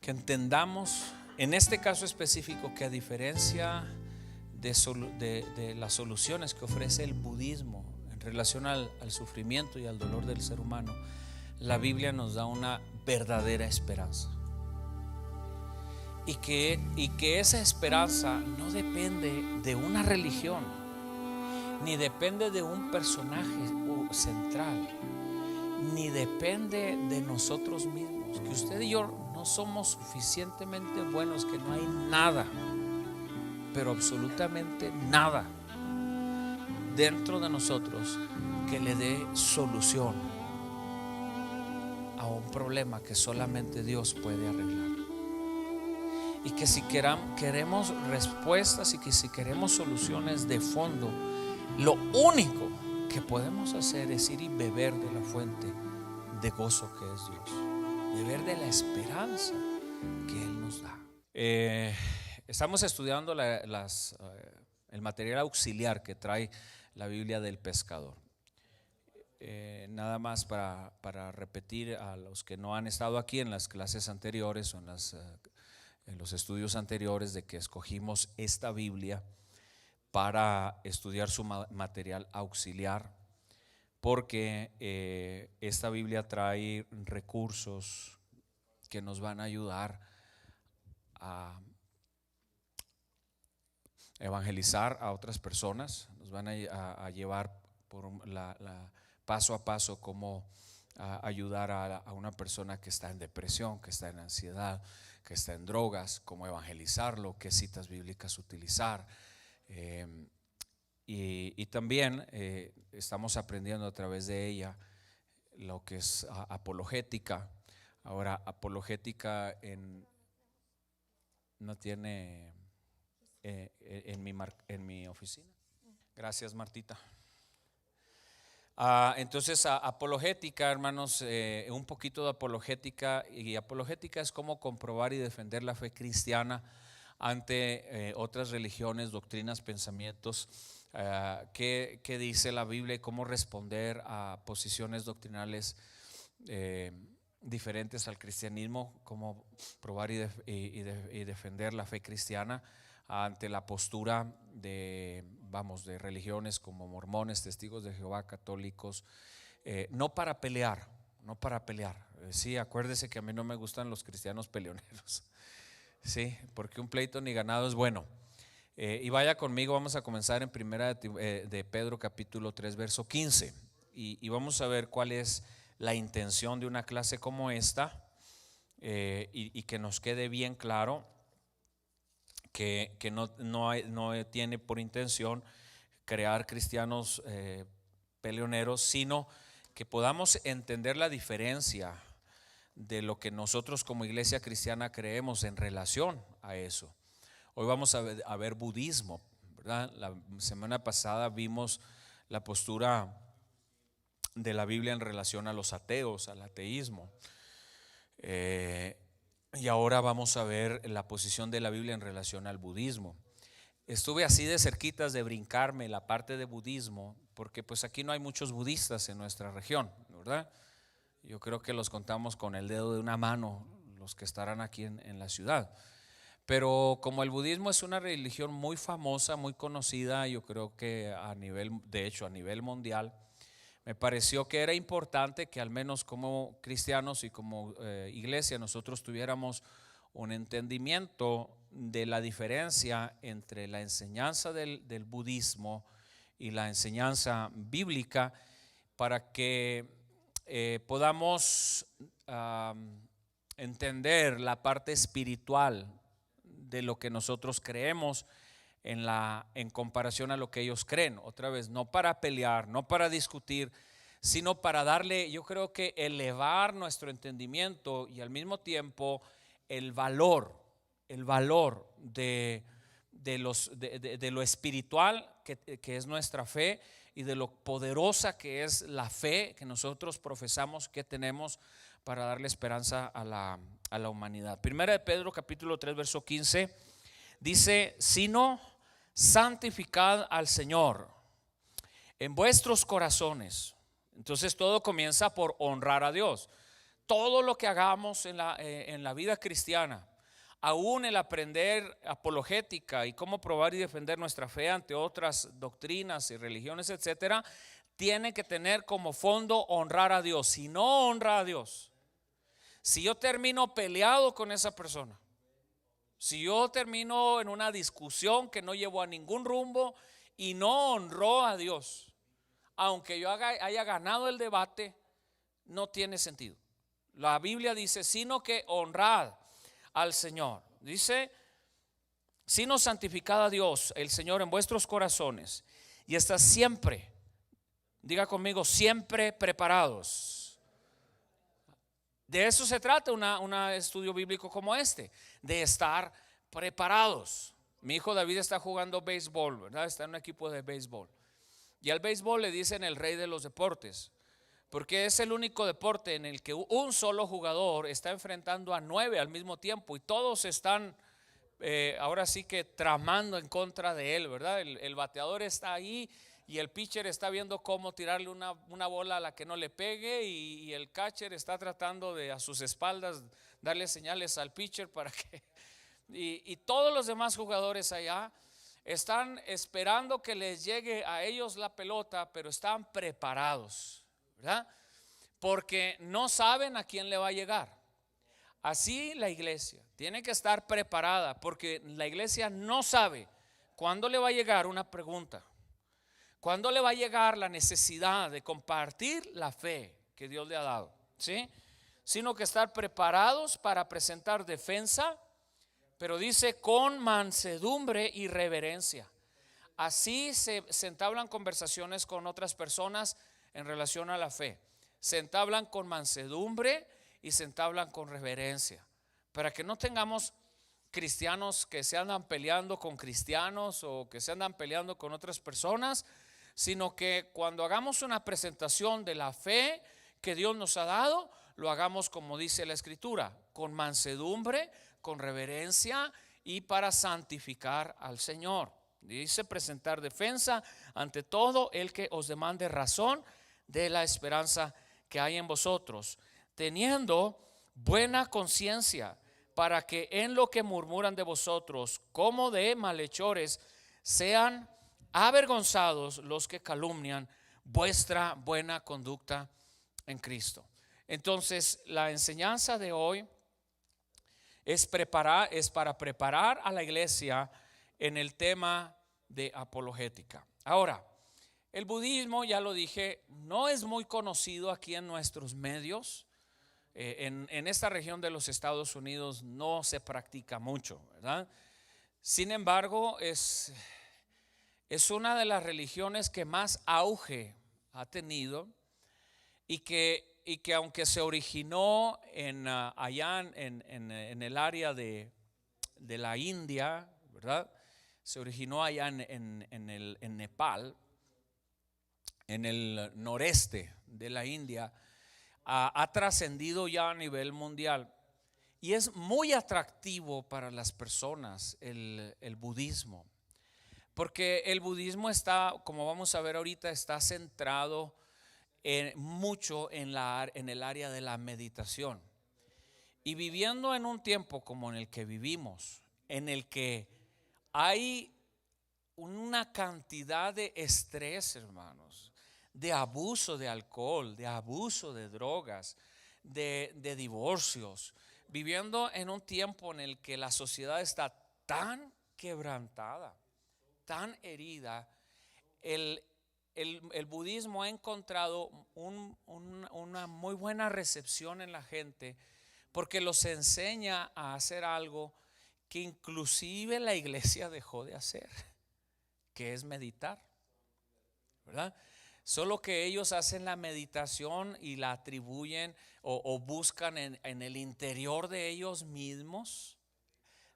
que entendamos en este caso específico que a diferencia de las soluciones que ofrece el budismo en relación al sufrimiento y al dolor del ser humano, la Biblia nos da una verdadera esperanza. Y que esa esperanza no depende de una religión, ni depende de un personaje central, ni depende de nosotros mismos. Que usted y yo no somos suficientemente buenos, que no hay nada, pero absolutamente nada dentro de nosotros que le dé solución a un problema que solamente Dios puede arreglar. Y que si queremos respuestas y que si queremos soluciones de fondo, lo único que podemos hacer es ir y beber de la fuente de gozo que es Dios, beber de la esperanza que Él nos da. Estamos estudiando el material auxiliar que trae la Biblia del pescador. Nada más para repetir a los que no han estado aquí en las clases anteriores o en los estudios anteriores, de que escogimos esta Biblia para estudiar su material auxiliar, porque esta Biblia trae recursos que nos van a ayudar a evangelizar a otras personas, nos van a llevar por paso a paso cómo ayudar a una persona que está en depresión, que está en ansiedad, que está en drogas, cómo evangelizarlo, qué citas bíblicas utilizar. Y también estamos aprendiendo a través de ella lo que es apologética. Ahora, apologética no tiene en mi oficina. Gracias, Martita. Entonces, apologética, hermanos, un poquito de apologética. Y apologética es cómo comprobar y defender la fe cristiana ante otras religiones, doctrinas, pensamientos. ¿Qué dice la Biblia y cómo responder a posiciones doctrinales diferentes al cristianismo? Cómo probar y defender la fe cristiana ante la postura de religiones como mormones, testigos de Jehová, católicos. No para pelear. Sí, acuérdese que a mí no me gustan los cristianos peleoneros. Sí, porque un pleito ni ganado es bueno. Y vaya conmigo, vamos a comenzar en primera de Pedro capítulo 3 verso 15 y vamos a ver cuál es la intención de una clase como esta, y que nos quede bien claro que no tiene por intención crear cristianos peleoneros, sino que podamos entender la diferencia de lo que nosotros como iglesia cristiana creemos en relación a eso. Hoy vamos a ver budismo, ¿verdad? La semana pasada vimos la postura de la Biblia en relación a los ateos, al ateísmo. Y ahora vamos a ver la posición de la Biblia en relación al budismo. Estuve así de cerquitas de brincarme la parte de budismo, porque pues aquí no hay muchos budistas en nuestra región, ¿verdad? Yo creo que los contamos con el dedo de una mano los que estarán aquí en la ciudad. Pero como el budismo es una religión muy famosa, muy conocida, yo creo que a nivel mundial, me pareció que era importante que al menos como cristianos y como iglesia nosotros tuviéramos un entendimiento de la diferencia entre la enseñanza del budismo y la enseñanza bíblica, para que podamos entender la parte espiritual de lo que nosotros creemos en comparación a lo que ellos creen. Otra vez, no para pelear, no para discutir, sino para darle, yo creo que elevar nuestro entendimiento y al mismo tiempo el valor de lo espiritual que es nuestra fe, y de lo poderosa que es la fe que nosotros profesamos que tenemos para darle esperanza a la humanidad. Primera de Pedro capítulo 3 verso 15 dice: sino santificad al Señor en vuestros corazones. Entonces todo comienza por honrar a Dios. todo lo que hagamos en la vida cristiana, aún el aprender apologética y cómo probar y defender nuestra fe ante otras doctrinas y religiones, etcétera, tiene que tener como fondo honrar a Dios. Si no honra a Dios, si yo termino peleado con esa persona, si yo termino en una discusión que no llevó a ningún rumbo y no honró a Dios, aunque yo haya ganado el debate, no tiene sentido. La Biblia dice, sino que honrad al Señor. Dice, sino santificad a Dios, el Señor, en vuestros corazones, y estad siempre, diga conmigo, siempre preparados. De eso se trata un estudio bíblico como este, de estar preparados. Mi hijo David está jugando béisbol, ¿verdad? Está en un equipo de béisbol. Y al béisbol le dicen el rey de los deportes, porque es el único deporte en el que un solo jugador está enfrentando a 9 al mismo tiempo y todos están ahora sí que tramando en contra de él, ¿verdad? El bateador está ahí y el pitcher está viendo cómo tirarle una bola a la que no le pegue, y el catcher está tratando de a sus espaldas darle señales al pitcher para que y todos los demás jugadores allá están esperando que les llegue a ellos la pelota, pero están preparados, ¿verdad? Porque no saben a quién le va a llegar. Así la iglesia tiene que estar preparada, porque la iglesia no sabe cuándo le va a llegar una pregunta, cuándo le va a llegar la necesidad de compartir la fe que Dios le ha dado, ¿sí? Sino que estar preparados para presentar defensa, pero dice con mansedumbre y reverencia. Así se entablan conversaciones con otras personas en relación a la fe. Se entablan con mansedumbre y se entablan con reverencia, para que no tengamos cristianos que se andan peleando con cristianos o que se andan peleando con otras personas, sino que cuando hagamos una presentación de la fe que Dios nos ha dado, lo hagamos como dice la Escritura, con mansedumbre, con reverencia y para santificar al Señor. Dice presentar defensa ante todo el que os demande razón de la esperanza que hay en vosotros, teniendo buena conciencia, para que en lo que murmuran de vosotros como de malhechores sean avergonzados los que calumnian vuestra buena conducta en Cristo. Entonces, la enseñanza de hoy es para preparar a la iglesia en el tema de apologética. Ahora, el budismo, ya lo dije, no es muy conocido aquí en nuestros medios. En esta región de los Estados Unidos no se practica mucho, ¿verdad? Sin embargo, es una de las religiones que más auge ha tenido, y que aunque se originó allá en el área de la India, ¿verdad? Se originó allá en Nepal, en el noreste de la India, ha trascendido ya a nivel mundial y es muy atractivo para las personas el budismo, porque el budismo está, como vamos a ver ahorita, está centrado mucho en el área de la meditación. Y viviendo en un tiempo como en el que vivimos, en el que hay una cantidad de estrés, hermanos, de abuso de alcohol, de abuso de drogas, de divorcios, viviendo en un tiempo en el que la sociedad está tan quebrantada, tan herida, el budismo ha encontrado una muy buena recepción en la gente, porque los enseña a hacer algo que inclusive la iglesia dejó de hacer, que es meditar, ¿verdad? Solo que ellos hacen la meditación y la atribuyen o buscan en el interior de ellos mismos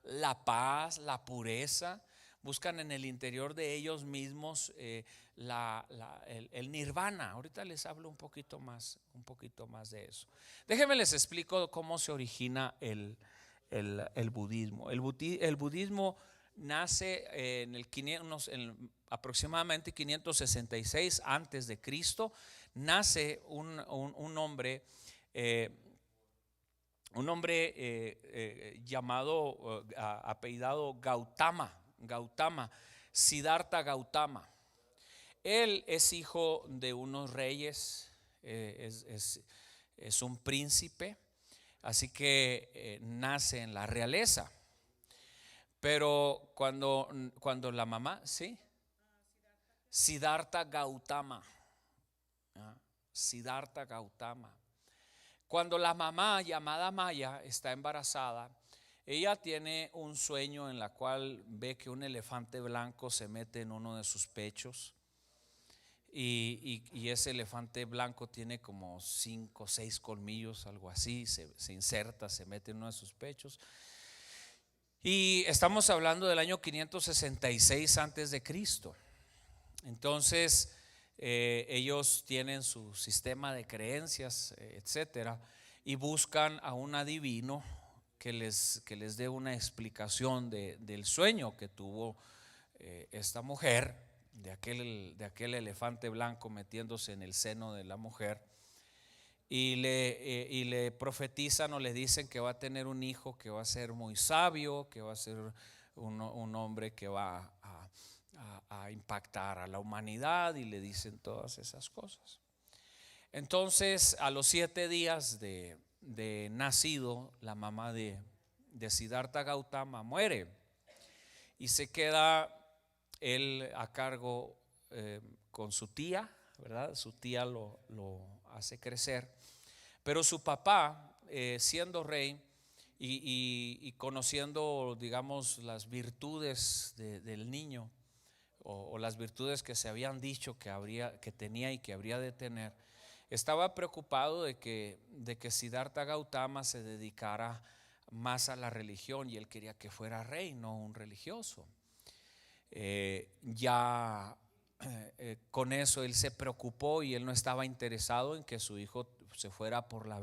la paz, la pureza. Buscan en el interior de ellos mismos el nirvana. Ahorita les hablo un poquito más de eso. Déjenme les explico cómo se origina el budismo. El budismo nace en aproximadamente 566 antes de Cristo. Nace un hombre un hombre llamado, apellidado Gautama, Siddhartha Gautama. Él es hijo de unos reyes, es un príncipe, así que nace en la realeza. Pero cuando la mamá, ¿sí? Siddhartha Gautama. Siddhartha Gautama. Cuando la mamá, llamada Maya, está embarazada, ella tiene un sueño en la cual ve que un elefante blanco se mete en uno de sus pechos. Y ese elefante blanco tiene como 5 o 6 colmillos, algo así, se inserta, se mete en uno de sus pechos. Y estamos hablando del año 566 antes de Cristo. Entonces ellos tienen su sistema de creencias, etcétera, y buscan a un adivino que les dé una explicación del sueño que tuvo esta mujer, de aquel elefante blanco metiéndose en el seno de la mujer, y le profetizan o le dicen que va a tener un hijo que va a ser muy sabio, que va a ser un hombre que va a impactar a la humanidad, y le dicen todas esas cosas. Entonces, a los 7 días de nacido, la mamá de Siddhartha Gautama muere y se queda él a cargo con su tía, ¿verdad? Su tía lo hace crecer, pero su papá, siendo rey y conociendo, digamos, las virtudes del niño, o las virtudes que se habían dicho que tenía y que habría de tener, estaba preocupado de que Siddhartha Gautama se dedicara más a la religión, y él quería que fuera rey, no un religioso. Con eso él se preocupó, y él no estaba interesado en que su hijo se fuera por la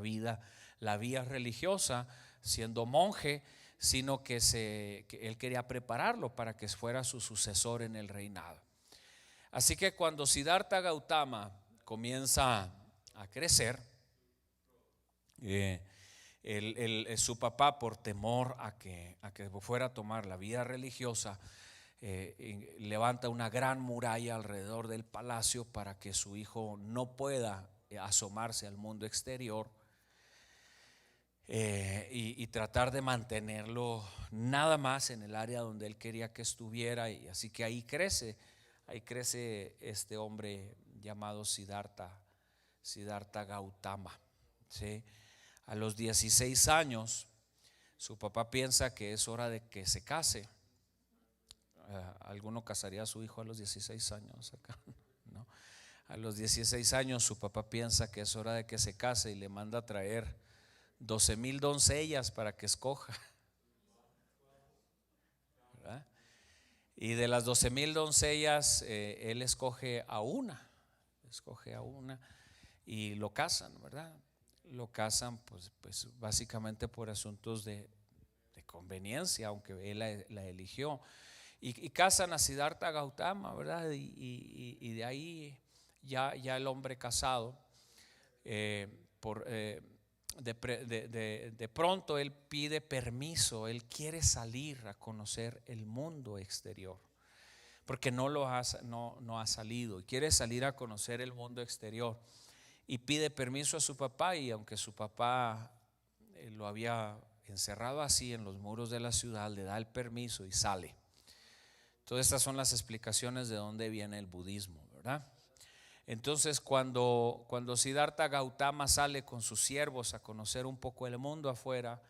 vía religiosa siendo monje, sino que él quería prepararlo para que fuera su sucesor en el reinado. Así que cuando Siddhartha Gautama comienza a crecer, su papá, por temor a que fuera a tomar la vida religiosa, levanta una gran muralla alrededor del palacio para que su hijo no pueda asomarse al mundo exterior, y tratar de mantenerlo nada más en el área donde él quería que estuviera. Y así que ahí crece este hombre llamado Siddhartha Gautama, ¿sí? A los 16 años su papá piensa que es hora de que se case. ¿Alguno casaría a su hijo a los 16 años acá? ¿No? A los 16 años su papá piensa que es hora de que se case y le manda a traer 12,000 doncellas para que escoja, ¿verdad? Y de las 12,000 doncellas, él escoge a una y lo casan, ¿verdad? Lo casan pues básicamente por asuntos de conveniencia, aunque él la eligió. Y casan a Siddhartha Gautama, ¿verdad? Y de ahí ya el hombre casado, de pronto él pide permiso, él quiere salir a conocer el mundo exterior, porque no ha salido, y quiere salir a conocer el mundo exterior, y pide permiso a su papá. Y aunque su papá lo había encerrado así en los muros de la ciudad, le da el permiso y sale. Todas estas son las explicaciones de dónde viene el budismo, ¿verdad? Entonces cuando Siddhartha Gautama sale con sus siervos a conocer un poco el mundo afuera,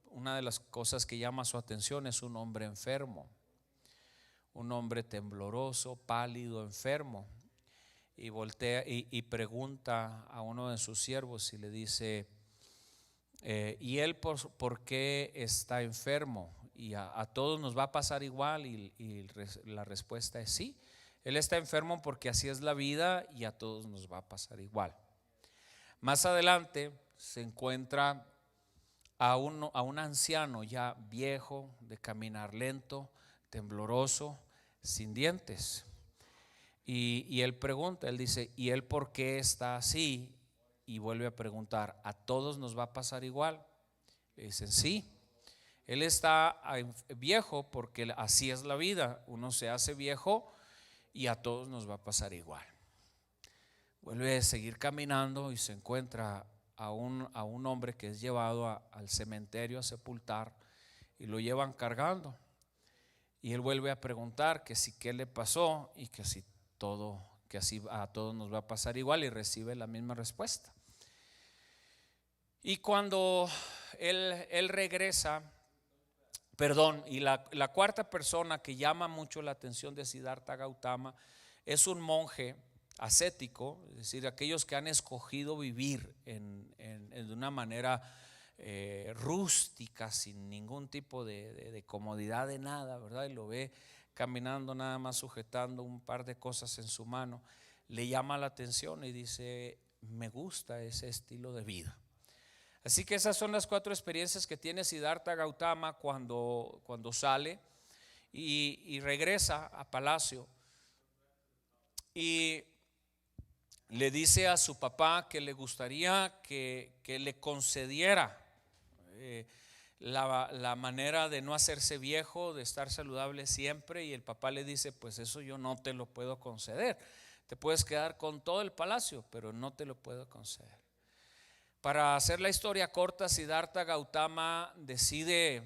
una de las cosas que llama su atención es un hombre enfermo, un hombre tembloroso, pálido, enfermo, y voltea y pregunta a uno de sus siervos y le dice, ¿y él por qué está enfermo? Y a todos nos va a pasar igual, y la respuesta es sí. Él está enfermo porque así es la vida, y a todos nos va a pasar igual. Más adelante se encuentra a un anciano ya viejo, de caminar lento, tembloroso, sin dientes. Y él pregunta, él dice, ¿y él por qué está así? Y vuelve a preguntar, ¿a todos nos va a pasar igual? Le dicen sí. Él está viejo porque así es la vida. Uno se hace viejo y a todos nos va a pasar igual. Vuelve a seguir caminando y se encuentra a un hombre que es llevado al cementerio a sepultar y lo llevan cargando. Y él vuelve a preguntar que si qué le pasó y que si que así a todos nos va a pasar igual, y recibe la misma respuesta. Y cuando él regresa, y la cuarta persona que llama mucho la atención de Siddhartha Gautama es un monje ascético, es decir, aquellos que han escogido vivir de una manera rústica, sin ningún tipo de comodidad de nada, ¿verdad? Y lo ve caminando nada más sujetando un par de cosas en su mano. Le llama la atención y dice: me gusta ese estilo de vida. Así que esas son las 4 experiencias que tiene Siddhartha Gautama cuando sale y regresa a palacio. Y le dice a su papá que le gustaría que le concediera la manera de no hacerse viejo, de estar saludable siempre. Y el papá le dice: pues eso yo no te lo puedo conceder. Te puedes quedar con todo el palacio, pero no te lo puedo conceder. Para hacer la historia corta, Siddhartha Gautama decide,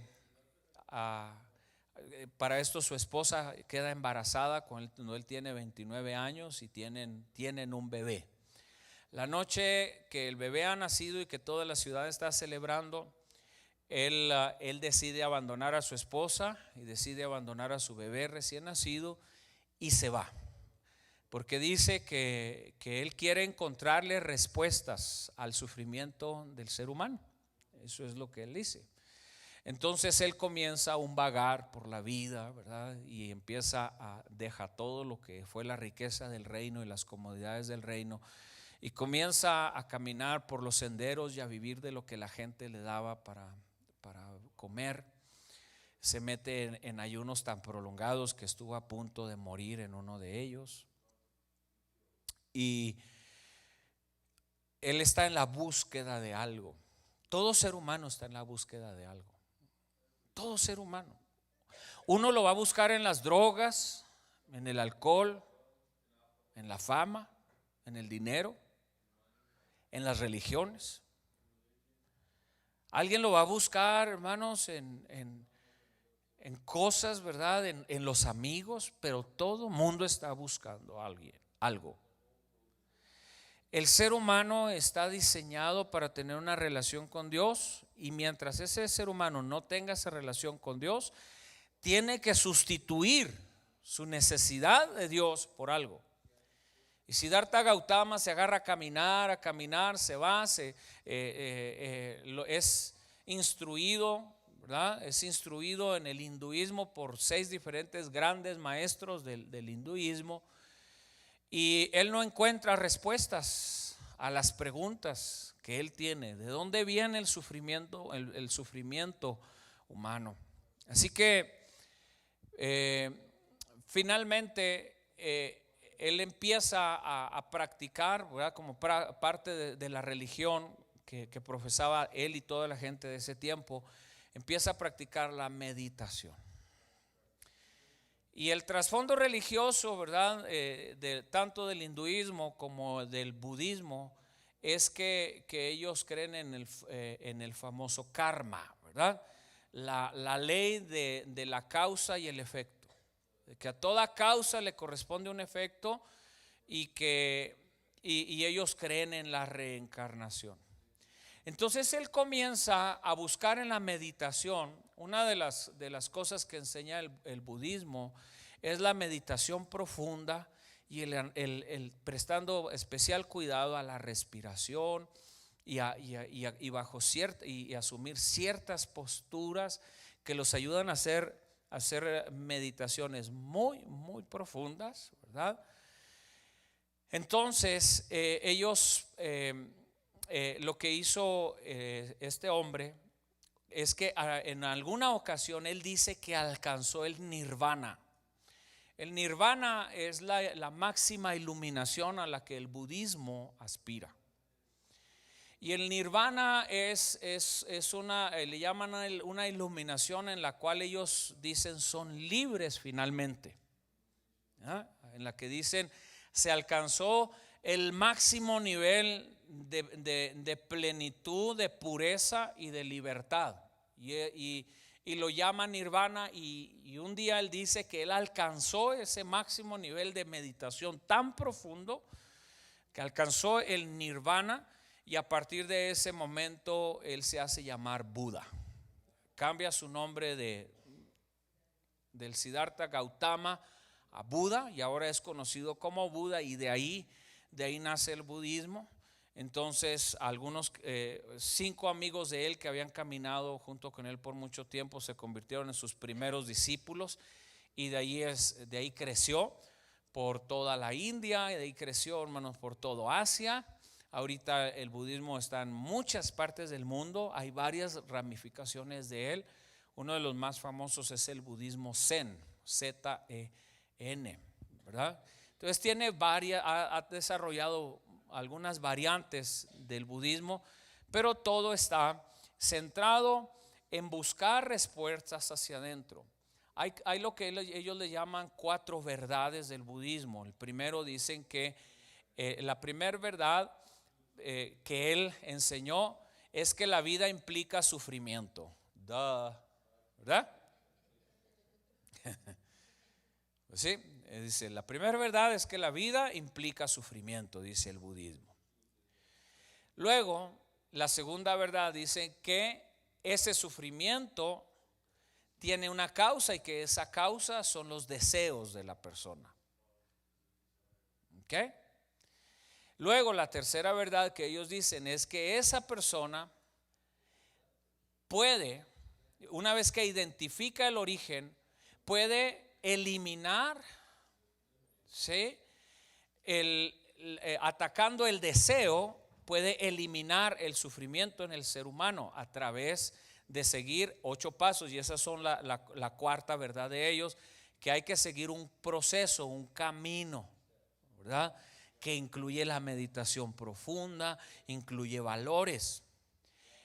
para esto su esposa queda embarazada cuando él tiene 29 años y tienen un bebé. La noche que el bebé ha nacido y que toda la ciudad está celebrando, él decide abandonar a su esposa y decide abandonar a su bebé recién nacido y se va. Porque dice que él quiere encontrarle respuestas al sufrimiento del ser humano. Eso es lo que él dice. Entonces él comienza un vagar por la vida, ¿verdad? Y deja todo lo que fue la riqueza del reino y las comodidades del reino, y comienza a caminar por los senderos y a vivir de lo que la gente le daba para comer. Se mete en ayunos tan prolongados que estuvo a punto de morir en uno de ellos. Y él está en la búsqueda de algo. Todo ser humano está en la búsqueda de algo. Todo ser humano. Uno lo va a buscar en las drogas, en el alcohol, en la fama, en el dinero, en las religiones. Alguien lo va a buscar, hermanos, en cosas, ¿verdad? En los amigos, pero todo mundo está buscando algo. El ser humano está diseñado para tener una relación con Dios, y mientras ese ser humano no tenga esa relación con Dios, tiene que sustituir su necesidad de Dios por algo. Y Siddhartha Gautama se agarra a caminar, se va, es instruido, ¿verdad? Es instruido en el hinduismo por 6 diferentes grandes maestros del hinduismo. Y él no encuentra respuestas a las preguntas que él tiene. ¿De dónde viene el sufrimiento, el sufrimiento humano? Así que finalmente él empieza a practicar, ¿verdad? Como parte de la religión que profesaba él y toda la gente de ese tiempo, empieza a practicar la meditación. Y el trasfondo religioso, ¿verdad? Tanto del hinduismo como del budismo, es que ellos creen en el famoso karma, ¿verdad? La ley de la causa y el efecto, de que a toda causa le corresponde un efecto, y ellos creen en la reencarnación. Entonces él comienza a buscar en la meditación. Una de las cosas que enseña el budismo es la meditación profunda y el prestando especial cuidado a la respiración y asumir ciertas posturas que los ayudan a hacer meditaciones muy, muy profundas, ¿verdad? Entonces ellos lo que hizo este hombre es que en alguna ocasión él dice que alcanzó el nirvana. El nirvana es la máxima iluminación a la que el budismo aspira. Y el nirvana es una, le llaman una iluminación en la cual ellos dicen son libres finalmente. En la que dicen se alcanzó el máximo nivel de plenitud, de pureza y de libertad. Y lo llama nirvana, y un día él dice que él alcanzó ese máximo nivel de meditación tan profundo que alcanzó el nirvana, y a partir de ese momento él se hace llamar Buda. Cambia su nombre del Siddhartha Gautama a Buda, y ahora es conocido como Buda, y de ahí nace el budismo. Entonces algunos 5 amigos de él que habían caminado junto con él por mucho tiempo se convirtieron en sus primeros discípulos, y de ahí creció por toda la India, y de ahí creció, hermanos, por todo Asia. Ahorita el budismo está en muchas partes del mundo, hay varias ramificaciones de él. Uno de los más famosos es el budismo Zen, Z-E-N, ¿verdad? Entonces ha desarrollado algunas variantes del budismo, pero todo está centrado en buscar respuestas hacia adentro. Hay lo que ellos le llaman 4 verdades del budismo. El primero, dicen que la primera verdad que él enseñó es que la vida implica sufrimiento. ¿Verdad? Pues sí, dice, la primera verdad es que la vida implica sufrimiento, dice el budismo. Luego, la segunda verdad dice que ese sufrimiento tiene una causa, y que esa causa son los deseos de la persona. ¿Ok? Luego, la tercera verdad que ellos dicen es que esa persona puede, una vez que identifica el origen, puede eliminar, ¿sí? Atacando el deseo, puede eliminar el sufrimiento en el ser humano a través de seguir 8 pasos. Y esas son la cuarta verdad de ellos, que hay que seguir un proceso, un camino, ¿verdad? Que incluye la meditación profunda, incluye valores.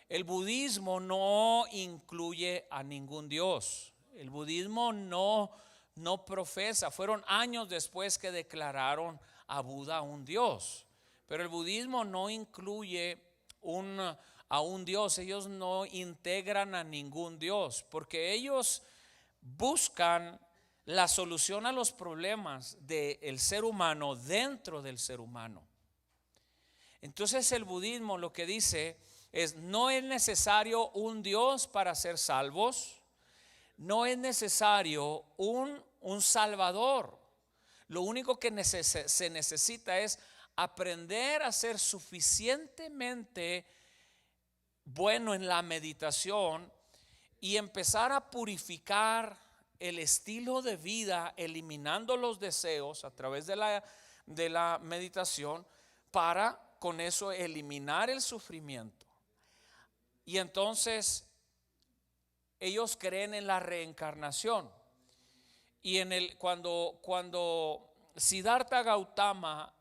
El budismo no incluye a ningún dios. El budismo no profesa. Fueron años después que declararon a Buda un dios. Pero el budismo no incluye a un dios. Ellos no integran a ningún dios, porque ellos buscan la solución a los problemas del ser humano dentro del ser humano. Entonces el budismo lo que dice es: no es necesario un Dios para ser salvos, no es necesario un salvador. Lo único que se necesita es aprender a ser suficientemente bueno en la meditación y empezar a purificar el estilo de vida, eliminando los deseos a través de la meditación, para con eso eliminar el sufrimiento. Y entonces ellos creen en la reencarnación. Y cuando Siddhartha Gautama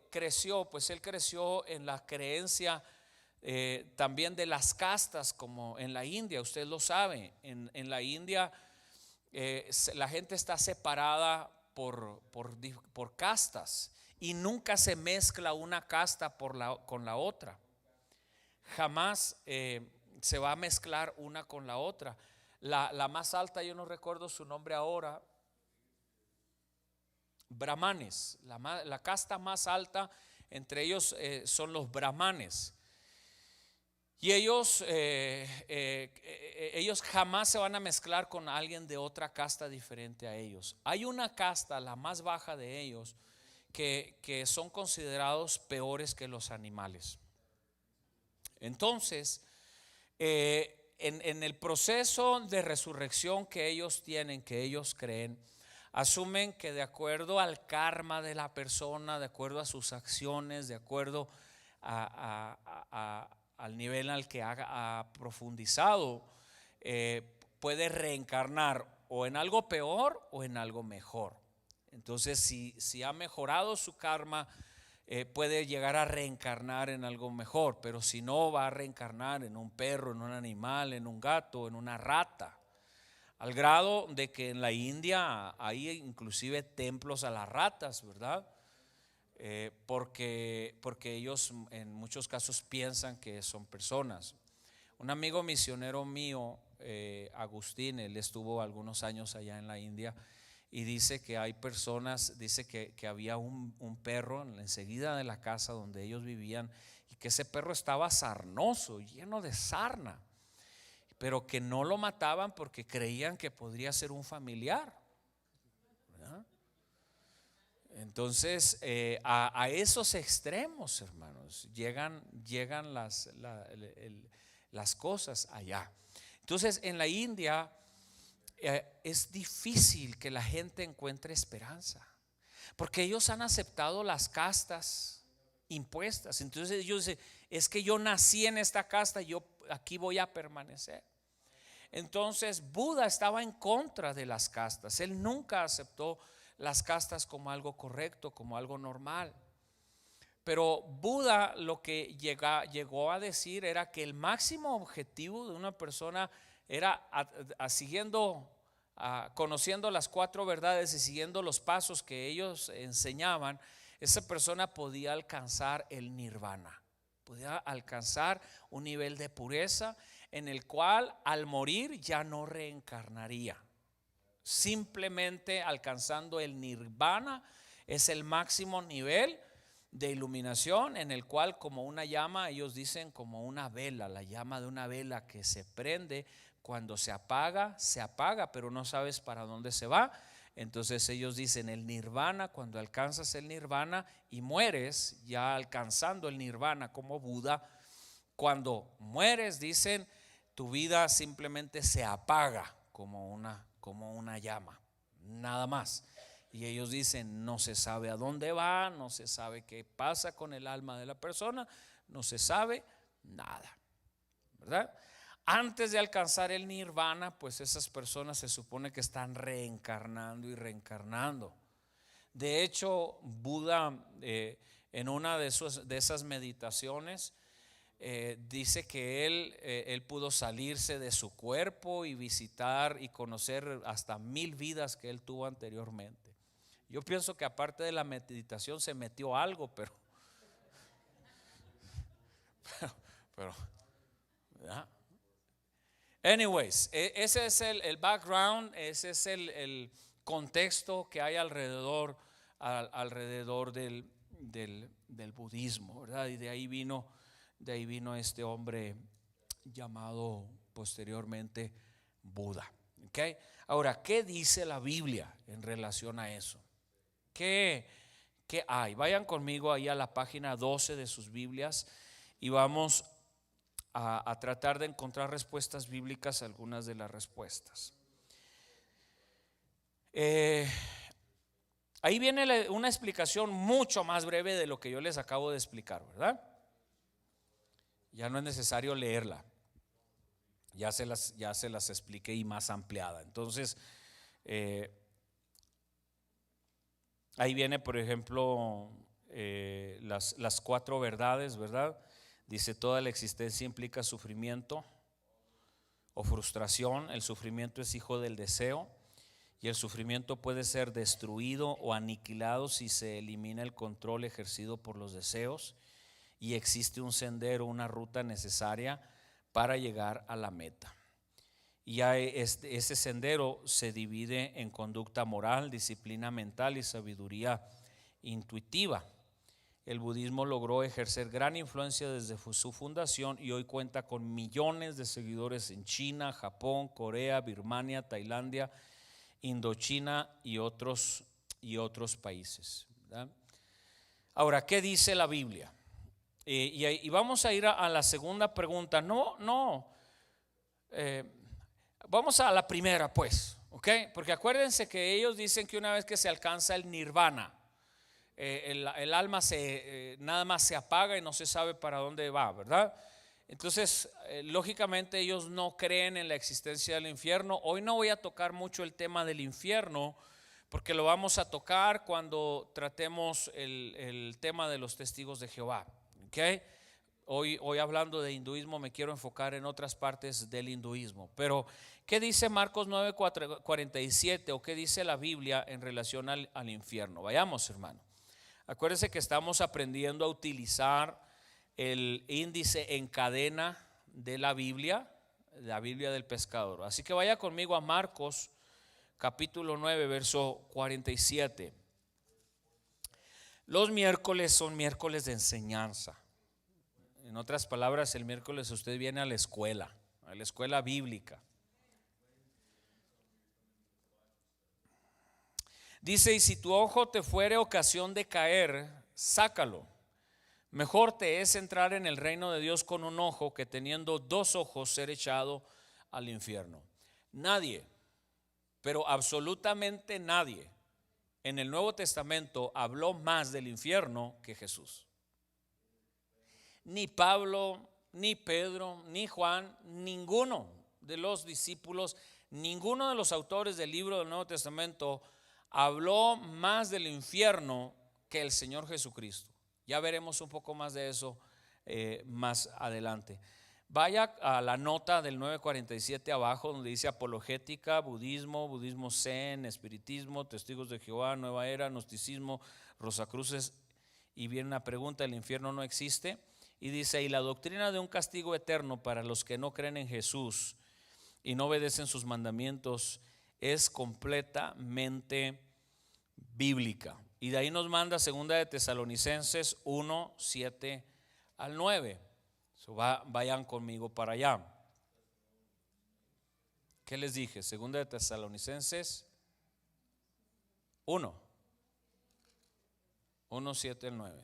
creció, pues él creció en la creencia también de las castas, como en la India. Usted lo sabe, en la India la gente está separada por castas, y nunca se mezcla una casta con la otra. Jamás se va a mezclar una con la otra. La más alta, yo no recuerdo su nombre ahora, brahmanes. La casta más alta entre ellos son los brahmanes. Y ellos jamás se van a mezclar con alguien de otra casta diferente a ellos. Hay una casta, la más baja de ellos, que son considerados peores que los animales. Entonces, en el proceso de resurrección que ellos tienen, que ellos creen, asumen que de acuerdo al karma de la persona, de acuerdo a sus acciones, de acuerdo al nivel al que ha profundizado, puede reencarnar o en algo peor o en algo mejor. Entonces, si ha mejorado su karma, puede llegar a reencarnar en algo mejor, pero si no, va a reencarnar en un perro, en un animal, en un gato, en una rata. Al grado de que en la India hay inclusive templos a las ratas, ¿verdad? Porque ellos en muchos casos piensan que son personas. Un amigo misionero mío, Agustín, él estuvo algunos años allá en la India y dice que hay personas, dice que había un perro enseguida de la casa donde ellos vivían y que ese perro estaba sarnoso, lleno de sarna, pero que no lo mataban porque creían que podría ser un familiar, ¿verdad? Entonces a esos extremos, hermanos, llegan las cosas allá. Entonces en la India es difícil que la gente encuentre esperanza, porque ellos han aceptado las castas impuestas. Entonces ellos dicen, es que yo nací en esta casta, yo aquí voy a permanecer. Entonces Buda estaba en contra de las castas. Él nunca aceptó las castas como algo correcto, como algo normal. Pero Buda lo que llegó a decir era que el máximo objetivo de una persona era conociendo las 4 verdades y siguiendo los pasos que ellos enseñaban, esa persona podía alcanzar el nirvana, podía alcanzar un nivel de pureza en el cual al morir ya no reencarnaría. Simplemente alcanzando el nirvana es el máximo nivel de iluminación en el cual, como una llama, ellos dicen como una vela, la llama de una vela que se prende, cuando se apaga, pero no sabes para dónde se va. Entonces ellos dicen el nirvana, cuando alcanzas el nirvana y mueres, ya alcanzando el nirvana como Buda, cuando mueres, dicen, tu vida simplemente se apaga como una llama, nada más. Y ellos dicen, no se sabe a dónde va, no se sabe qué pasa con el alma de la persona, no se sabe nada, ¿verdad? Antes de alcanzar el nirvana, pues esas personas se supone que están reencarnando y reencarnando. De hecho, Buda en una de esas meditaciones dice que él pudo salirse de su cuerpo y visitar y conocer hasta 1000 vidas que él tuvo anteriormente. Yo pienso que aparte de la meditación se metió algo, pero ¿verdad? Anyways, ese es el background, ese es el contexto que hay alrededor del budismo, ¿verdad? Y de ahí vino este hombre llamado posteriormente Buda. ¿Okay? Ahora, ¿qué dice la Biblia en relación a eso? ¿Qué hay? Vayan conmigo ahí a la página 12 de sus Biblias y vamos a tratar de encontrar respuestas bíblicas a algunas de las respuestas. Ahí viene una explicación mucho más breve de lo que yo les acabo de explicar, ¿verdad? Ya no es necesario leerla, ya se las expliqué y más ampliada. Entonces ahí viene, por ejemplo, las 4 verdades, ¿verdad? Dice, toda la existencia implica sufrimiento o frustración. El sufrimiento es hijo del deseo y el sufrimiento puede ser destruido o aniquilado si se elimina el control ejercido por los deseos y existe un sendero, una ruta necesaria para llegar a la meta. Y ese sendero se divide en conducta moral, disciplina mental y sabiduría intuitiva. El budismo logró ejercer gran influencia desde su fundación y hoy cuenta con millones de seguidores en China, Japón, Corea, Birmania, Tailandia, Indochina y otros países, ¿verdad? Ahora, ¿qué dice la Biblia? Y vamos a ir a la segunda pregunta. Vamos a la primera, pues, ¿ok? Porque acuérdense que ellos dicen que una vez que se alcanza el nirvana, el alma nada más se apaga y no se sabe para dónde va, ¿verdad? Entonces, lógicamente ellos no creen en la existencia del infierno. Hoy no voy a tocar mucho el tema del infierno, porque lo vamos a tocar cuando tratemos el tema de los testigos de Jehová. ¿Okay? Hoy hablando de hinduismo me quiero enfocar en otras partes del hinduismo. Pero ¿qué dice Marcos 9:47 o qué dice la Biblia en relación al infierno? Vayamos, hermano. Acuérdense que estamos aprendiendo a utilizar el índice en cadena de la Biblia del pescador. Así que vaya conmigo a Marcos capítulo 9, verso 47. Los miércoles son miércoles de enseñanza. En otras palabras, el miércoles usted viene a la escuela bíblica. Dice: y si tu ojo te fuere ocasión de caer, sácalo. Mejor te es entrar en el reino de Dios con un ojo que teniendo dos ojos ser echado al infierno. Nadie, pero absolutamente nadie en el Nuevo Testamento habló más del infierno que Jesús. Ni Pablo, ni Pedro, ni Juan, ninguno de los discípulos, ninguno de los autores del libro del Nuevo Testamento habló más del infierno que el Señor Jesucristo. Ya veremos un poco más de eso más adelante. Vaya a la nota del 9:47 abajo, donde dice apologética, budismo zen, espiritismo, testigos de Jehová, nueva era, gnosticismo, rosacruces. Y viene una pregunta: ¿el infierno no existe? Y dice: y la doctrina de un castigo eterno para los que no creen en Jesús y no obedecen sus mandamientos es completamente bíblica. Y de ahí nos manda segunda de Tesalonicenses 1:7-9. Vayan conmigo para allá. ¿Qué les dije? Segunda de Tesalonicenses 1:7-9.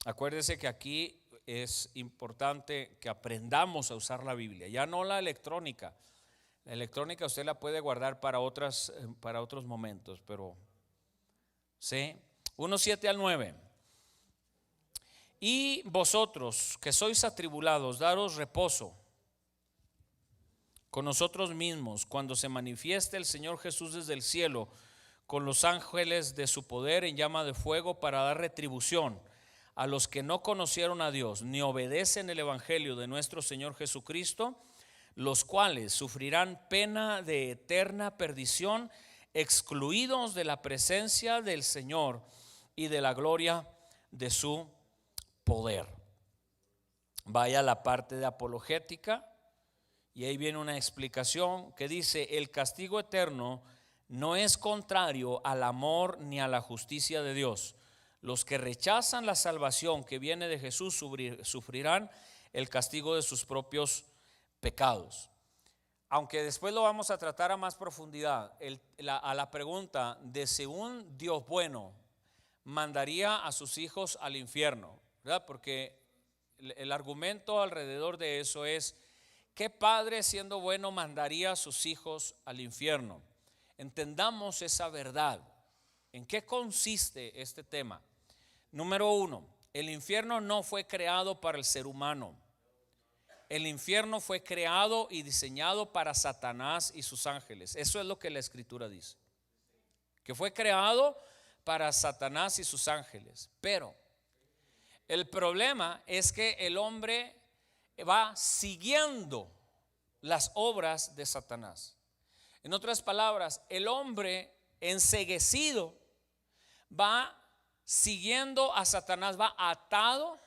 Acuérdese que aquí es importante que aprendamos a usar la Biblia, ya no la electrónica. La electrónica usted la puede guardar para otros momentos, pero ¿sí? 1:7-9. Y vosotros que sois atribulados, daros reposo con nosotros mismos cuando se manifieste el Señor Jesús desde el cielo con los ángeles de su poder en llama de fuego para dar retribución a los que no conocieron a Dios ni obedecen el evangelio de nuestro Señor Jesucristo, los cuales sufrirán pena de eterna perdición, excluidos de la presencia del Señor y de la gloria de su poder. Vaya a la parte de apologética y ahí viene una explicación que dice: el castigo eterno no es contrario al amor ni a la justicia de Dios. Los que rechazan la salvación que viene de Jesús sufrirán el castigo de sus propios pecados. Aunque después lo vamos a tratar a más profundidad, a la pregunta de si un Dios bueno mandaría a sus hijos al infierno, ¿verdad? Porque el argumento alrededor de eso es: ¿qué padre siendo bueno mandaría a sus hijos al infierno? Entendamos esa verdad. ¿En qué consiste este tema? Número uno, el infierno no fue creado para el ser humano. El infierno fue creado y diseñado para Satanás y sus ángeles. Eso es lo que la Escritura dice, que fue creado para Satanás y sus ángeles. Pero el problema es que el hombre va siguiendo las obras de Satanás. En otras palabras, el hombre enceguecido va siguiendo a Satanás, va atado,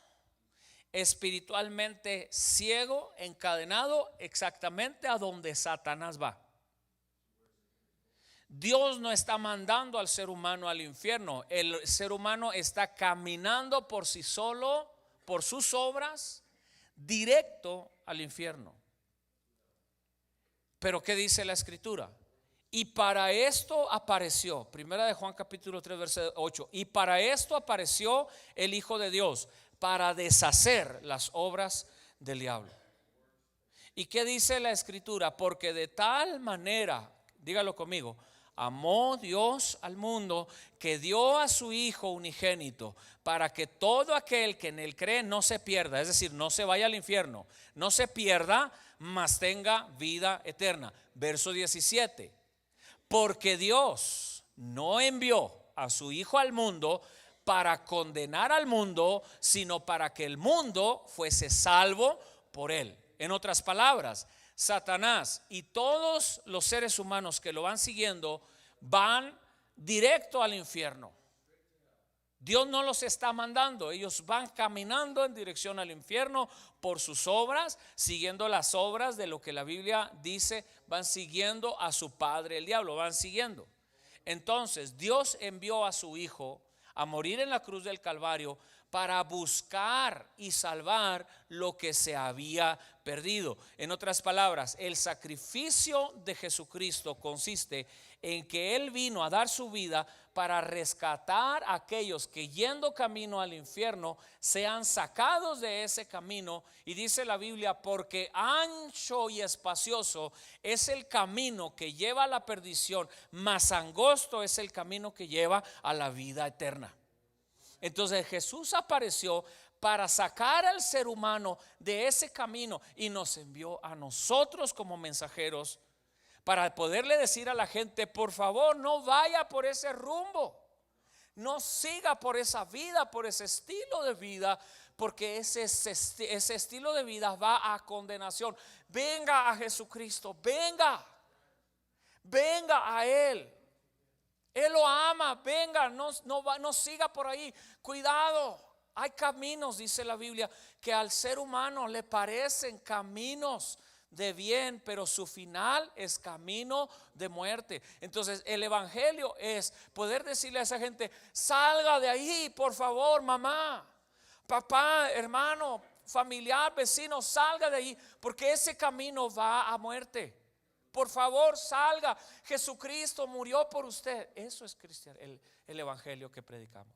espiritualmente ciego, encadenado exactamente a donde Satanás va. Dios no está mandando al ser humano al infierno. El ser humano está caminando por sí solo, por sus obras, directo al infierno. Pero ¿qué dice la Escritura? Y para esto apareció, primera de Juan capítulo 3 verso 8, y para esto apareció el Hijo de Dios, para deshacer las obras del diablo. ¿Y qué dice la Escritura? Porque de tal manera, dígalo conmigo, amó Dios al mundo que dio a su Hijo unigénito para que todo aquel que en él cree no se pierda, es decir, no se vaya al infierno, no se pierda, mas tenga vida eterna. Verso 17, porque Dios no envió a su Hijo al mundo para condenar al mundo, sino para que el mundo fuese salvo por él. En otras palabras, Satanás y todos los seres humanos que lo van siguiendo van directo al infierno. Dios no los está mandando, ellos van caminando en dirección al infierno por sus obras, siguiendo las obras de lo que la Biblia dice, van siguiendo a su padre el diablo, van siguiendo. Entonces Dios envió a su Hijo a morir en la cruz del Calvario para buscar y salvar lo que se había perdido. En otras palabras, el sacrificio de Jesucristo consiste en que Él vino a dar su vida para rescatar a aquellos que yendo camino al infierno sean sacados de ese camino. Y dice la Biblia, porque ancho y espacioso es el camino que lleva a la perdición, mas angosto es el camino que lleva a la vida eterna. Entonces Jesús apareció para sacar al ser humano de ese camino y nos envió a nosotros como mensajeros para poderle decir a la gente: por favor, no vaya por ese rumbo, no siga por esa vida, por ese estilo de vida, porque ese estilo de vida va a condenación. Venga a Jesucristo, venga a Él. Él lo ama, venga, no siga por ahí. Cuidado, hay caminos, dice la Biblia, que al ser humano le parecen caminos de bien, pero su final es camino de muerte. Entonces el evangelio es poder decirle a esa gente: salga de ahí, por favor, mamá, papá, hermano, familiar, vecino, salga de ahí, porque ese camino va a muerte. Por favor, salga. Jesucristo murió por usted. Eso es cristiano, el evangelio que predicamos.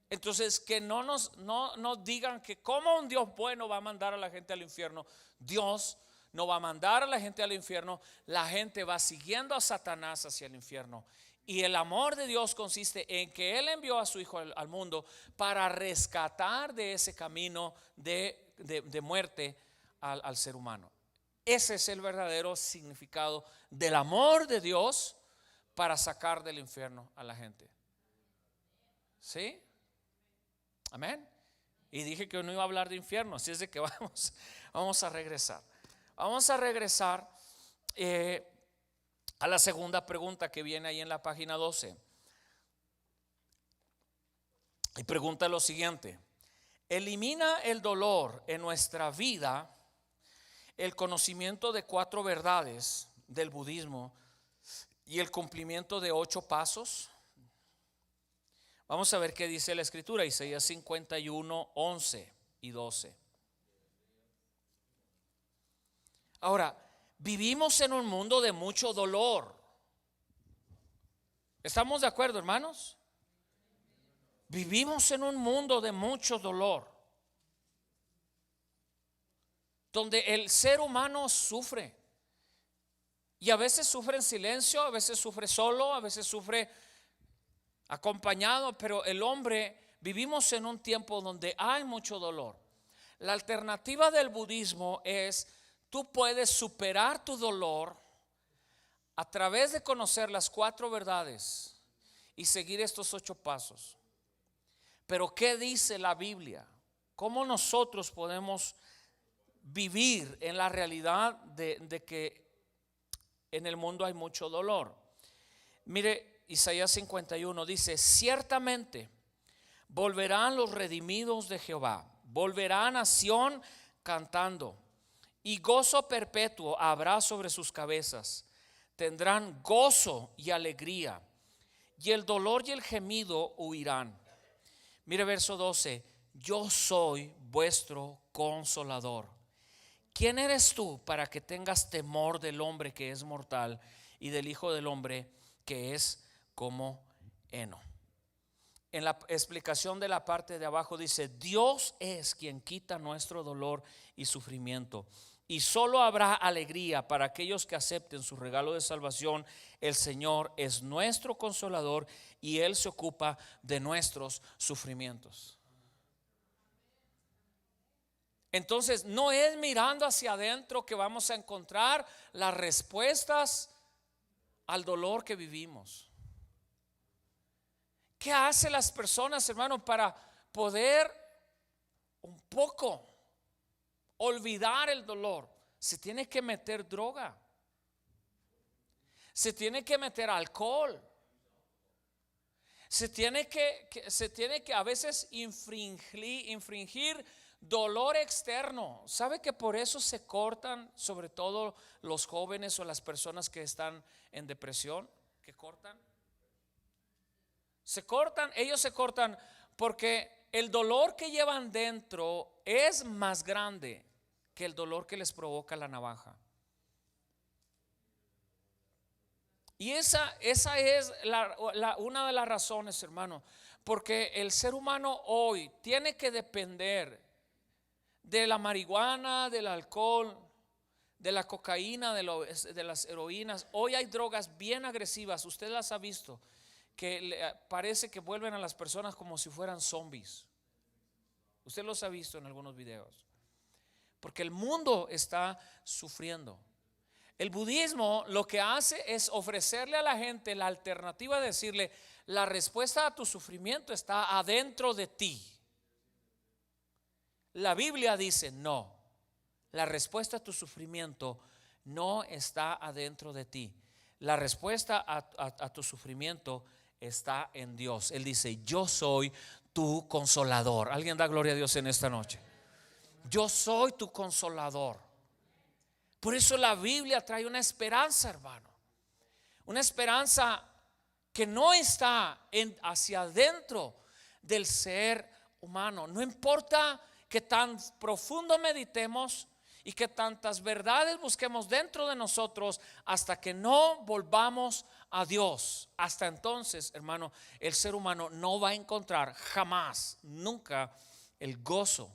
Entonces, que no nos digan que como un Dios bueno va a mandar a la gente al infierno. Dios no va a mandar a la gente al infierno. La gente va siguiendo a Satanás hacia el infierno. Y el amor de Dios consiste en que Él envió a su Hijo al mundo para rescatar de ese camino de muerte al ser humano. Ese es el verdadero significado del amor de Dios para sacar del infierno a la gente. ¿Sí? Amén. Y dije que no iba a hablar de infierno, así es de que vamos a regresar. Vamos a regresar a la segunda pregunta que viene ahí en la página 12. Y pregunta lo siguiente: ¿elimina el dolor en nuestra vida el conocimiento de 4 verdades del budismo y el cumplimiento de 8 pasos? Vamos a ver qué dice la escritura, Isaías 51, 11 y 12. Ahora, vivimos en un mundo de mucho dolor. ¿Estamos de acuerdo, hermanos? Vivimos en un mundo de mucho dolor, donde el ser humano sufre. Y a veces sufre en silencio, a veces sufre solo, a veces sufre acompañado, pero el hombre, vivimos en un tiempo donde hay mucho dolor. La alternativa del budismo es: tú puedes superar tu dolor a través de conocer las 4 verdades y seguir estos 8 pasos. Pero ¿qué dice la Biblia? ¿Cómo nosotros podemos vivir en la realidad de que en el mundo hay mucho dolor? Mire, Isaías 51 dice: ciertamente volverán los redimidos de Jehová, volverán a Sión cantando, y gozo perpetuo habrá sobre sus cabezas. Tendrán gozo y alegría, y el dolor y el gemido huirán. Mire verso 12: yo soy vuestro consolador. ¿Quién eres tú para que tengas temor del hombre que es mortal y del Hijo del hombre que es como heno? En la explicación de la parte de abajo dice: Dios es quien quita nuestro dolor y sufrimiento, y solo habrá alegría para aquellos que acepten su regalo de salvación. El Señor es nuestro consolador y Él se ocupa de nuestros sufrimientos. Entonces, no es mirando hacia adentro que vamos a encontrar las respuestas al dolor que vivimos. ¿Qué hacen las personas, hermano, para poder un poco olvidar el dolor? Se tiene que meter droga, se tiene que meter alcohol, se tiene que a veces infringir dolor externo. ¿Sabe que por eso se cortan, sobre todo los jóvenes o las personas que están en depresión? Que cortan. Ellos se cortan porque el dolor que llevan dentro es más grande que el dolor que les provoca la navaja. Y esa es una de las razones, hermano, porque el ser humano hoy tiene que depender de la marihuana, del alcohol, de la cocaína, de las heroínas. Hoy hay drogas bien agresivas, usted las ha visto, que parece que vuelven a las personas como si fueran zombies. Usted los ha visto en algunos videos, porque el mundo está sufriendo. El budismo lo que hace es ofrecerle a la gente la alternativa de decirle: la respuesta a tu sufrimiento está adentro de ti. La Biblia dice: no, la respuesta a tu sufrimiento no está adentro de ti. La respuesta a tu sufrimiento está en Dios. Él dice: yo soy tu consolador. ¿Alguien da gloria a Dios en esta noche? Yo soy tu consolador. Por eso la Biblia trae una esperanza, hermano. Una esperanza que no está hacia adentro del ser humano. No importa que tan profundo meditemos y que tantas verdades busquemos dentro de nosotros, hasta que no volvamos a Dios. Hasta entonces, hermano, el ser humano no va a encontrar jamás, nunca, el gozo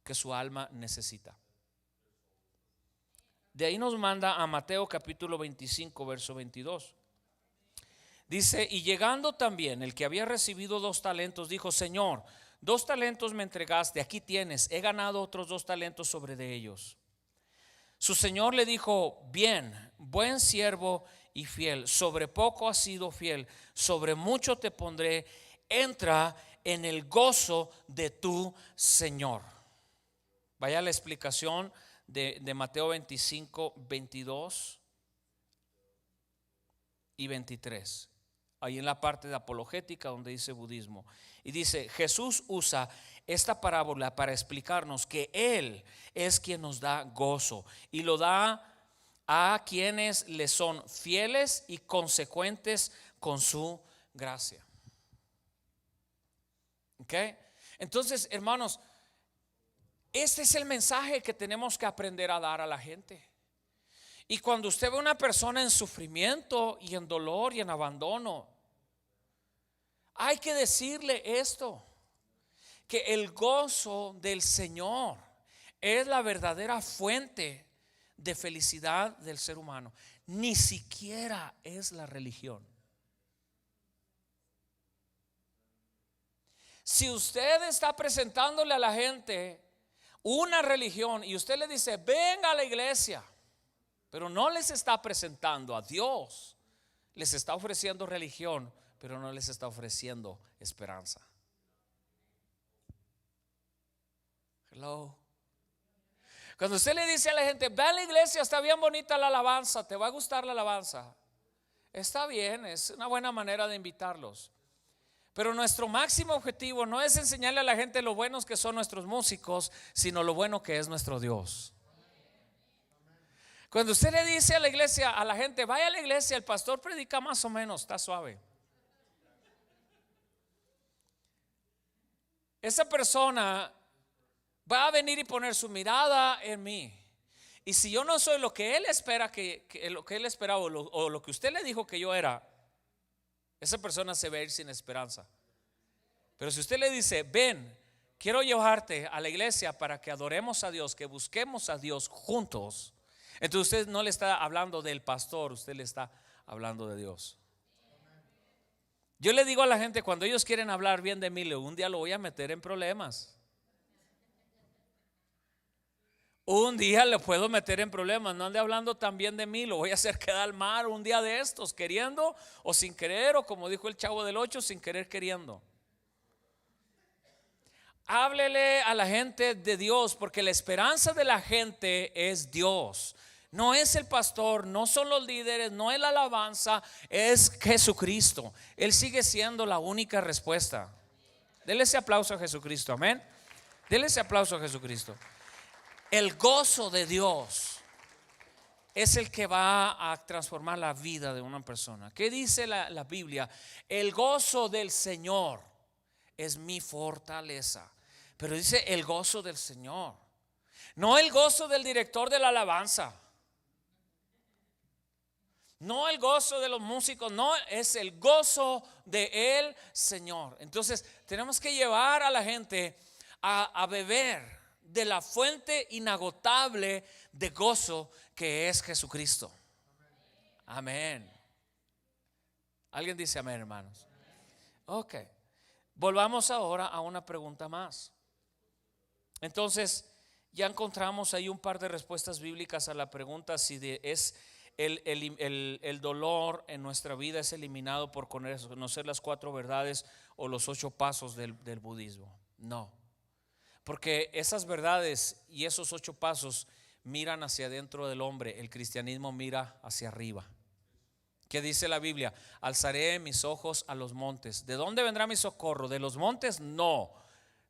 que su alma necesita. De ahí nos manda a Mateo capítulo 25, verso 22. Dice: y llegando también el que había recibido 2 talentos, dijo: Señor, 2 talentos me entregaste, aquí tienes, he ganado otros 2 talentos sobre de ellos. Su señor le dijo: bien, buen siervo y fiel, sobre poco has sido fiel, sobre mucho te pondré, entra en el gozo de tu Señor. Vaya la explicación de Mateo 25, 22 y 23. Ahí en la parte de apologética donde dice budismo. Y dice: Jesús usa esta parábola para explicarnos que Él es quien nos da gozo y lo da a quienes le son fieles y consecuentes con su gracia. ¿Ok? Entonces, hermanos, este es el mensaje que tenemos que aprender a dar a la gente. Y cuando usted ve a una persona en sufrimiento y en dolor y en abandono, hay que decirle esto: que el gozo del Señor es la verdadera fuente de felicidad del ser humano. Ni siquiera es la religión. Si usted está presentándole a la gente una religión y usted le dice: venga a la iglesia, pero no les está presentando a Dios, les está ofreciendo religión, pero no les está ofreciendo esperanza. Hello. Cuando usted le dice a la gente: ve a la iglesia, está bien bonita la alabanza, te va a gustar la alabanza, está bien, es una buena manera de invitarlos. Pero nuestro máximo objetivo no es enseñarle a la gente lo buenos que son nuestros músicos, sino lo bueno que es nuestro Dios. Cuando usted le dice a la iglesia, a la gente: vaya a la iglesia, el pastor predica más o menos, está suave, esa persona va a venir y poner su mirada en mí. Y si yo no soy lo que él espera, lo que él esperaba o lo que usted le dijo que yo era, esa persona se va a ir sin esperanza. Pero si usted le dice: ven, quiero llevarte a la iglesia para que adoremos a Dios, que busquemos a Dios juntos. Entonces usted no le está hablando del pastor, usted le está hablando de Dios. Yo le digo a la gente, cuando ellos quieren hablar bien de mí, un día lo voy a meter en problemas. Un día le puedo meter en problemas. No ande hablando tan bien de mí, lo voy a hacer quedar mal un día de estos, queriendo o sin querer, o como dijo el Chavo del 8, sin querer queriendo. Háblele a la gente de Dios, porque la esperanza de la gente es Dios. No es el pastor, no son los líderes, no es la alabanza, es Jesucristo. Él sigue siendo la única respuesta. Dele ese aplauso a Jesucristo, amén. Dele ese aplauso a Jesucristo. El gozo de Dios es el que va a transformar la vida de una persona. ¿Qué dice la Biblia? El gozo del Señor es mi fortaleza. Pero dice el gozo del Señor, no el gozo del director de la alabanza, no el gozo de los músicos, no, es el gozo de el Señor. Entonces tenemos que llevar a la gente a beber de la fuente inagotable de gozo que es Jesucristo. Amén. ¿Alguien dice amén, hermanos? Ok. Volvamos ahora a una pregunta más. Entonces, ya encontramos ahí un par de respuestas bíblicas a la pregunta si es el dolor en nuestra vida es eliminado por conocer las 4 verdades o los 8 pasos del budismo. No, porque esas verdades y esos 8 pasos miran hacia adentro del hombre. El cristianismo mira hacia arriba. ¿Qué dice la Biblia? Alzaré mis ojos a los montes. ¿De dónde vendrá mi socorro? ¿De los montes? No,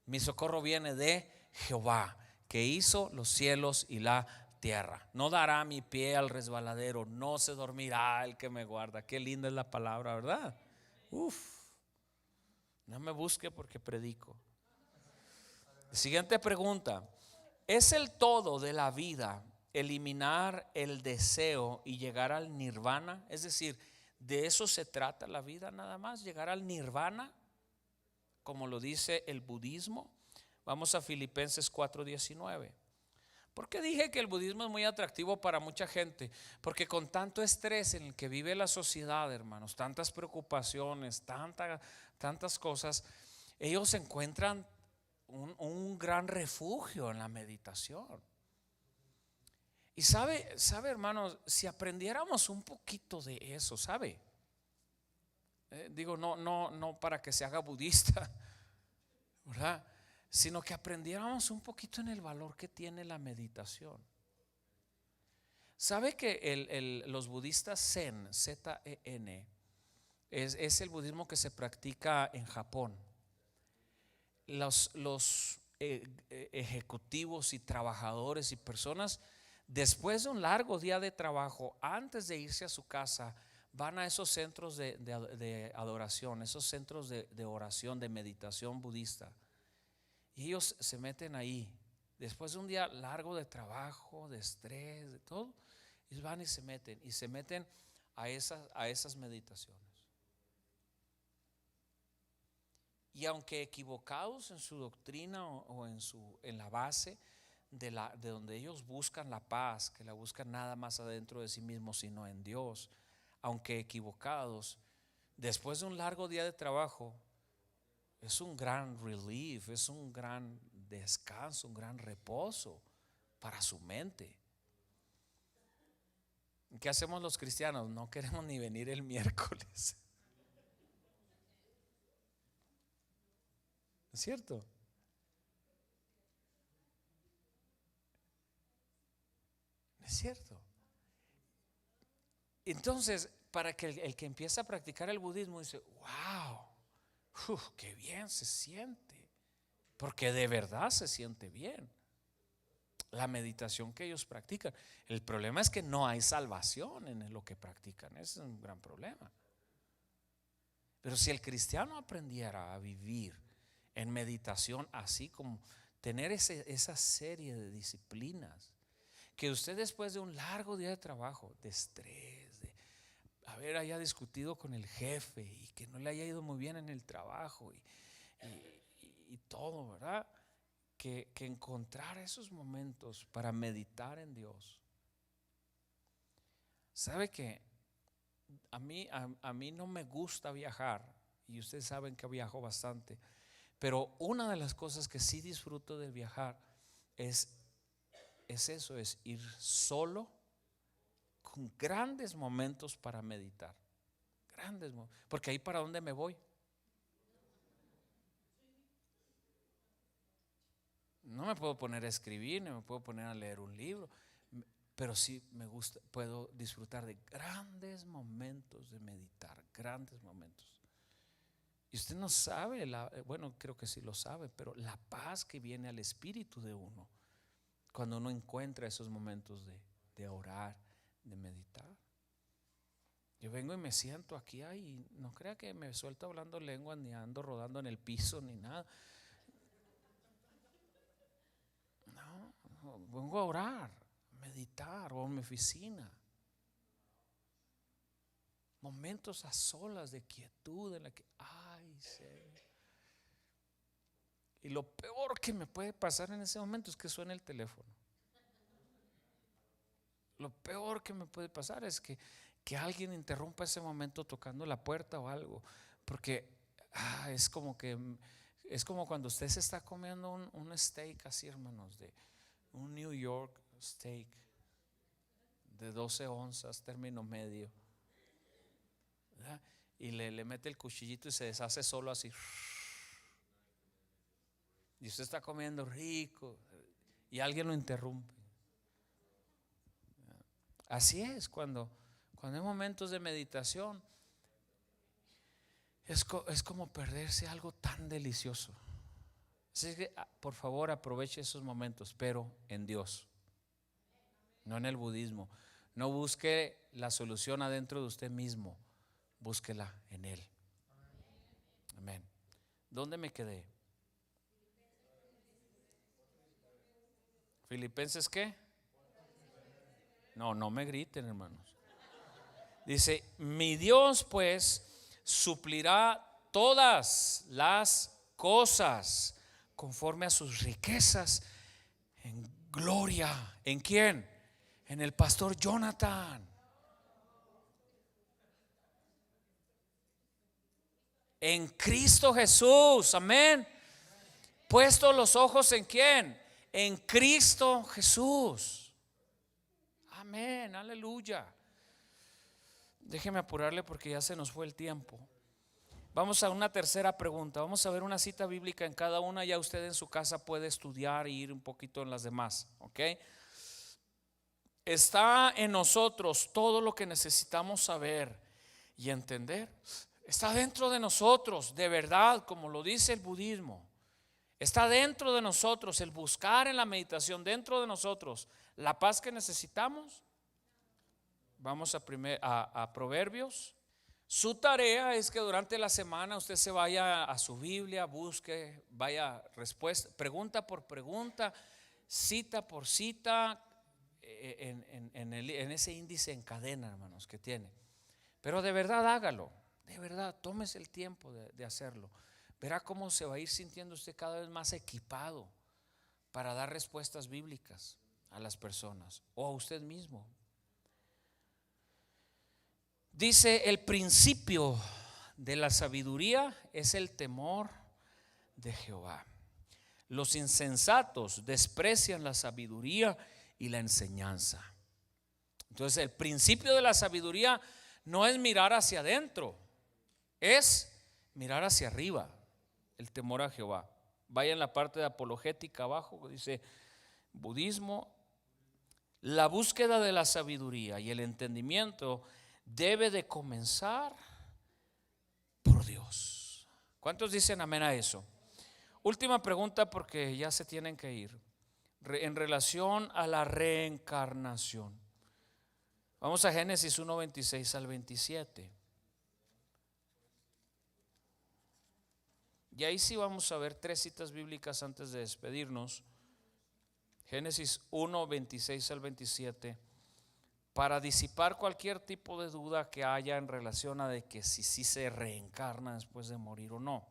mi socorro viene de Jehová, que hizo los cielos y la tierra. No dará mi pie al resbaladero, no se dormirá el que me guarda. Qué linda es la palabra, ¿verdad? No me busque porque predico. Siguiente pregunta: ¿es el todo de la vida eliminar el deseo y llegar al nirvana? Es decir, ¿de eso se trata la vida nada más? ¿Llegar al nirvana? Como lo dice el budismo. Vamos a Filipenses 4:19. ¿Por qué dije que el budismo es muy atractivo para mucha gente? Porque con tanto estrés en el que vive la sociedad, hermanos, tantas preocupaciones, tantas cosas, ellos encuentran un gran refugio en la meditación. Y sabe, hermanos, si aprendiéramos un poquito de eso, ¿sabe? Digo, no para que se haga budista, ¿verdad? Sino que aprendiéramos un poquito en el valor que tiene la meditación. ¿Sabe que los budistas Zen, Z-E-N, es el budismo que se practica en Japón? Los ejecutivos y trabajadores y personas, después de un largo día de trabajo, antes de irse a su casa, van a esos centros de adoración, esos centros de oración, de meditación budista. Y ellos se meten ahí, después de un día largo de trabajo, de estrés, de todo, ellos van y se meten a esas meditaciones. Y aunque equivocados en su doctrina o en la base de donde ellos buscan la paz, que la buscan nada más adentro de sí mismos, sino en Dios, aunque equivocados, después de un largo día de trabajo, es un gran relief, es un gran descanso, un gran reposo para su mente. ¿Qué hacemos los cristianos? No queremos ni venir el miércoles. ¿Es cierto? ¿Es cierto? Entonces, para que el que empieza a practicar el budismo dice, wow, qué bien se siente, porque de verdad se siente bien la meditación que ellos practican. El problema es que no hay salvación en lo que practican. Ese es un gran problema. Pero si el cristiano aprendiera a vivir en meditación, así como tener esa serie de disciplinas, que usted después de un largo día de trabajo, de estrés, de haya discutido con el jefe y que no le haya ido muy bien en el trabajo y todo, ¿verdad? que encontrar esos momentos para meditar en Dios. ¿Sabe que a mí no me gusta viajar? Y ustedes saben que viajo bastante. Pero una de las cosas que sí disfruto de viajar es eso, es ir solo, con grandes momentos para meditar. Porque ahí para dónde me voy. No me puedo poner a escribir, no me puedo poner a leer un libro, pero sí me gusta, puedo disfrutar de grandes momentos de meditar, grandes momentos. Y usted no sabe, bueno, creo que sí lo sabe, pero la paz que viene al espíritu de uno cuando uno encuentra esos momentos de orar, de meditar. Yo vengo y me siento aquí y no crea que me suelto hablando lenguas, ni ando rodando en el piso, ni nada. No, vengo a orar, meditar, o en mi oficina. Momentos a solas de quietud en la que, y lo peor que me puede pasar en ese momento es que suene el teléfono. Lo peor que me puede pasar es que alguien interrumpa ese momento tocando la puerta o algo, porque es como cuando usted se está comiendo un steak así, hermanos, de un New York steak de 12 onzas, término medio, ¿verdad? Y le mete el cuchillito y se deshace solo así. Y usted está comiendo rico y alguien lo interrumpe. Así es cuando hay momentos de meditación. Es como perderse algo tan delicioso. Así que por favor aproveche esos momentos, pero en Dios, no en el budismo. No busque la solución adentro de usted mismo, búsquela en Él. Amén. ¿Dónde me quedé? ¿Filipenses qué? No me griten, hermanos. Dice, mi Dios pues suplirá todas las cosas conforme a sus riquezas en gloria. ¿En quién? En el pastor Jonathan. En Cristo Jesús, amén. Puesto los ojos en quién? En Cristo Jesús. Amén, aleluya. Déjeme apurarle porque ya se nos fue el tiempo. Vamos a una tercera pregunta. Vamos a ver una cita bíblica en cada una. Ya usted en su casa puede estudiar y ir un poquito en las demás, ¿ok? Está en nosotros todo lo que necesitamos saber y entender. Está dentro de nosotros, de verdad, como lo dice el budismo. Está dentro de nosotros el buscar en la meditación, dentro de nosotros la paz que necesitamos. Vamos a Proverbios. Su tarea es que durante la semana usted se vaya a su Biblia, busque, vaya respuesta, pregunta por pregunta, cita por cita, en ese índice en cadena, hermanos, que tiene. Pero de verdad hágalo, de verdad, tómese el tiempo de hacerlo. Verá cómo se va a ir sintiendo usted cada vez más equipado para dar respuestas bíblicas a las personas o a usted mismo. Dice, el principio de la sabiduría es el temor de Jehová. Los insensatos desprecian la sabiduría y la enseñanza. Entonces el principio de la sabiduría no es mirar hacia adentro, es mirar hacia arriba, el temor a Jehová. Vaya en la parte de apologética abajo, dice budismo. La búsqueda de la sabiduría y el entendimiento debe de comenzar por Dios. ¿Cuántos dicen amén a eso? Última pregunta porque ya se tienen que ir. En relación a la reencarnación. Vamos a Génesis 1:26 al 27. Y ahí sí vamos a ver 3 citas bíblicas antes de despedirnos. Génesis 1:26 al 27. Para disipar cualquier tipo de duda que haya en relación a de que si se reencarna después de morir o no.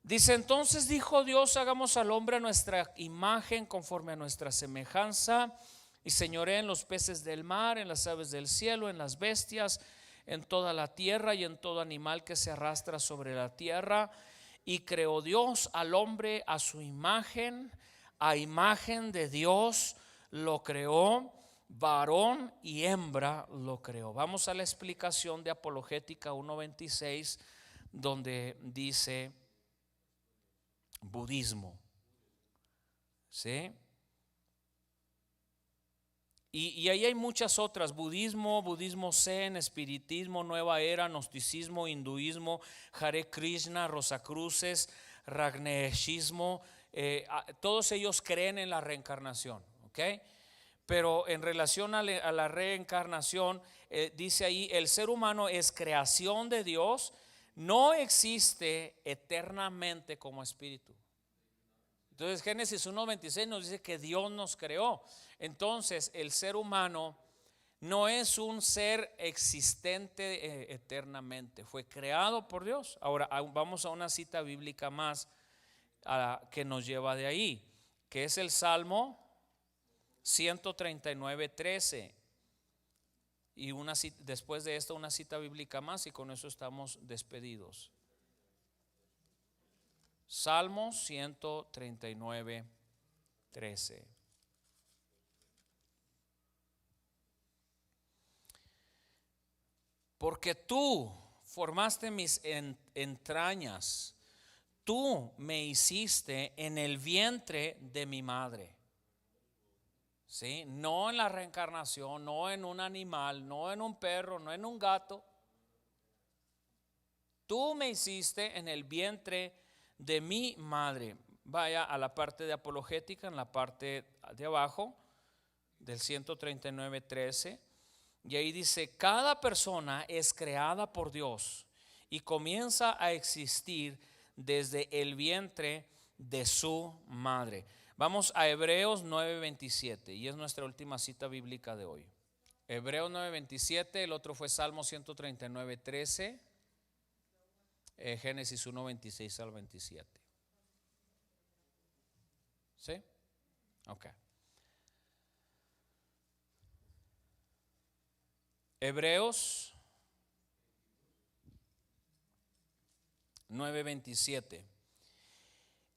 Dice: entonces dijo Dios: hagamos al hombre a nuestra imagen, conforme a nuestra semejanza, y señoree en los peces del mar, en las aves del cielo, en las bestias, en toda la tierra y en todo animal que se arrastra sobre la tierra. Y creó Dios al hombre a su imagen, a imagen de Dios lo creó, varón y hembra lo creó. Vamos a la explicación de Apologética 1:26, donde dice budismo, ¿sí? Y ahí hay muchas otras: budismo, budismo zen, espiritismo, nueva era, gnosticismo, hinduismo, Hare Krishna, Rosacruces, Ragneshismo. Todos ellos creen en la reencarnación, ¿ok? Pero en relación a la reencarnación, dice ahí: el ser humano es creación de Dios, no existe eternamente como espíritu. Entonces Génesis 1:26 nos dice que Dios nos creó. Entonces el ser humano no es un ser existente eternamente, fue creado por Dios. Ahora vamos a una cita bíblica más que nos lleva de ahí, que es el Salmo 139:13. Y después de esto una cita bíblica más, y con eso estamos despedidos. Salmo 139:13. Porque tú formaste mis entrañas, tú me hiciste en el vientre de mi madre. ¿Sí? No en la reencarnación, no en un animal, no en un perro, no en un gato. Tú me hiciste en el vientre de mi madre. Vaya a la parte de apologética, en la parte de abajo del 139:13, y ahí dice: cada persona es creada por Dios y comienza a existir desde el vientre de su madre. Vamos a Hebreos 9:27, y es nuestra última cita bíblica de hoy. Hebreos 9:27, el otro fue Salmo 139:13, Génesis 1:26 al 27. ¿Sí? Ok. Hebreos 9:27.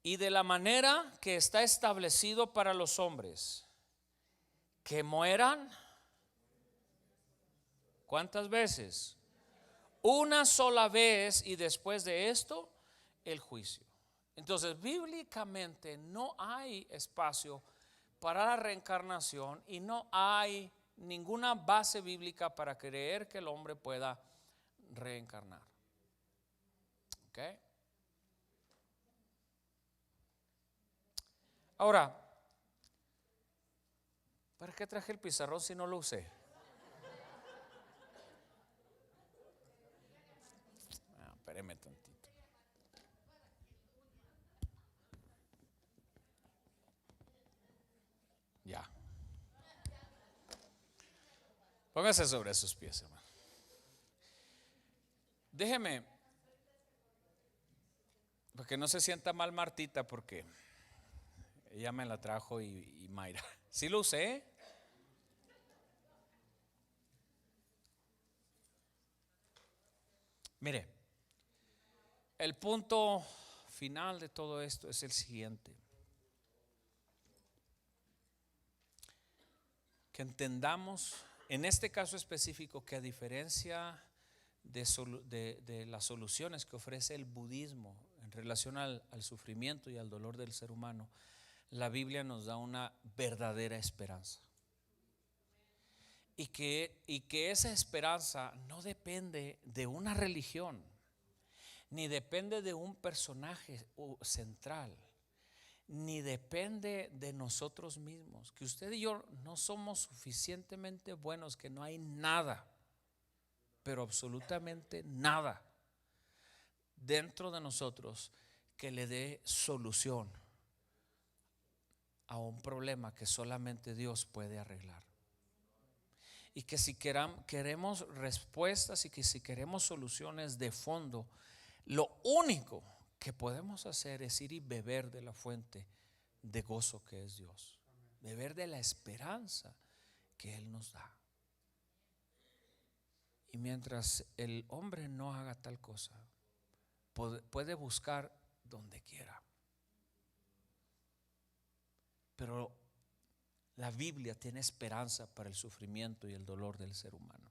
Y de la manera que está establecido para los hombres, que mueran, ¿cuántas veces? Una sola vez, y después de esto, el juicio. Entonces, bíblicamente no hay espacio para la reencarnación, y no hay ninguna base bíblica para creer que el hombre pueda reencarnar. ¿Ok? Ahora, ¿para qué traje el pizarrón si no lo usé? Espéreme tantito. Ya. Póngase sobre sus pies, hermano. Déjeme, porque no se sienta mal Martita, porque ella me la trajo, y Mayra. ¿Sí lo usé? Mire, el punto final de todo esto es el siguiente: que entendamos, en este caso específico, que a diferencia de las soluciones que ofrece el budismo en relación al sufrimiento y al dolor del ser humano, la Biblia nos da una verdadera esperanza. Y que esa esperanza no depende de una religión, ni depende de un personaje central, ni depende de nosotros mismos. Que usted y yo no somos suficientemente buenos, que no hay nada, pero absolutamente nada dentro de nosotros que le dé solución a un problema que solamente Dios puede arreglar. Y que si queremos respuestas, y que si queremos soluciones de fondo, lo único que podemos hacer es ir y beber de la fuente de gozo que es Dios, beber de la esperanza que Él nos da. Y mientras el hombre no haga tal cosa, puede buscar donde quiera, pero la Biblia tiene esperanza para el sufrimiento y el dolor del ser humano.